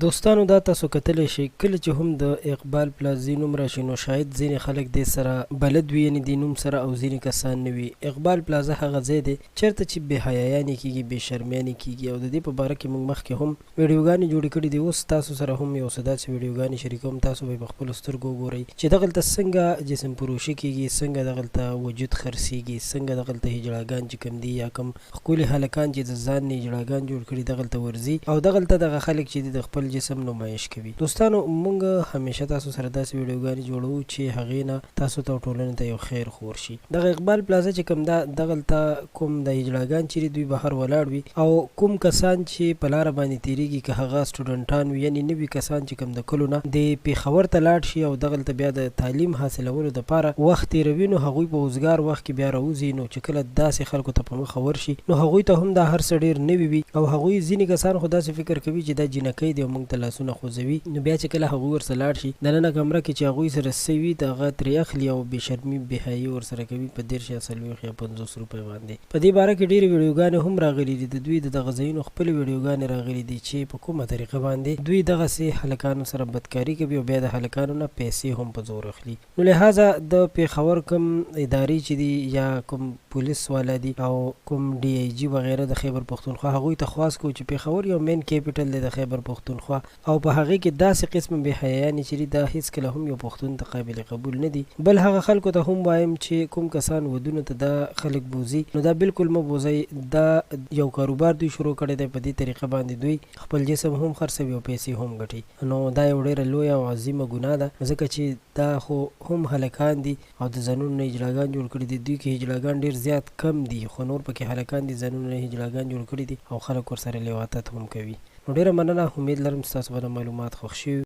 دوستانو دا تاسو کتلی شئ کله چې هم د اقبال پلازي نوم راشي نو شاید ځینې خلک دې سره بلد وي، یعنې دې نوم سره، او ځینې کسان نه وي. اقبال پلازه هغه ځای دی چېرته چې بې حیایانې کېږي، بې شرمیانې کېږي، او د دې په باره کې موږ مخکې هم ویډیوګانې جوړې کړي دي. اوس تاسو سره هم یو څه داسې ویډیوګانې شریکوم، تاسو به یې په خپلو سترګو وګورئ چې دغلته څنګه جسم فروشي کېږي، څنګه دغلته وجود خرڅېږي، څنګه دغلته هجړاګان چې کوم دي یا کوم ښکلي هلکان چې د ځان نه هجړاګان جوړ کړي دغلته ورځي، او دغلته دغه خلک چې دي د خپل جسم نمایش کوي. دوستانو موږ همیشه تاسو سره داسې ویډیوګانې جوړوو چې هغې نه تاسو ته او ټولنې ته یو خیر خور شي. دغه اقبال پلازه چې کوم ده دغلته کوم د هجړاګان چې دوی بهر ولاړ وي، او کوم کسان چې په لاره باندې تېرېږي که هغه سټوډنټان وي، یعنې نوي کسان چې کوم د کلو نه د پېښور ته لاړ شي او دغلته بیا د تعلیم حاصلولو دپاره وخت تېروي، نو هغوی په اوزګار وخت کې بیا راوځي. نو چې کله داسې خلکو ته په مخه ورشي نو هغوی ته هم دا هر څه ډېر نوي وي، او هغوی ځینې کسان خو داسې فکر کوي چې دا جینکۍ دی او موږ ته لاسونه خوځوي. نو بیا چې کله هغوی ورسره لاړ شي دننه کمره کې چې هغوی سره څه وي د هغه ترې اخلي او بې شرمي بې حیایي ورسره کوي په 30 یا 40 یا 50 روپۍ باندې. په دې باره کې ډېرې ویډیوګانې هم راغلي دي، د دوی د دغه ځایونو خپلې ویډیوګانې راغلي دي چې په کومه طریقه باندې دوی دغسې هلکانو سره بدکاري کوي او بیا د هلکانو نه پیسې هم په زور اخلي. نو لهذا د پېښور کوم ادارې چې دي یا کوم پولیس والا دي او کوم ډي ای جي وغیره د خیبر پښتونخوا، هغوی ته خواست کوو چې پېښور یو مین کیپیټل دی د خیبر پښتونخوا، او په هغې کې داسې قسم بې حیایانې چې دي دا هېڅکله هم یو پښتون ته قابل قبول نه دي. بل هغه خلکو ته هم وایم چې کوم کسان ودونو ته دا خلک بوځي نو دا بالکل مه بوځئ. دا یو کاروبار دوی شروع کړی دی، په دې طریقه باندې دوی خپل جسم هم خرڅوي او پیسې هم ګټي. نو دا یو ډېره لویه او عظیمه ګناه ده، ځکه چې دا خو هم هلکان دي او د ځانونو نه هجړاګان جوړ کړي دي. دوی کې هجړاګان ډېر زیات کم دي، خو نور پکې هلکان دي ځانونو نه هجړاګان جوړ کړي دي او خلک ورسره لواطت هم کوي. نو ډېره مننه، امید لرم ستاسو به معلومات خوښ شوي.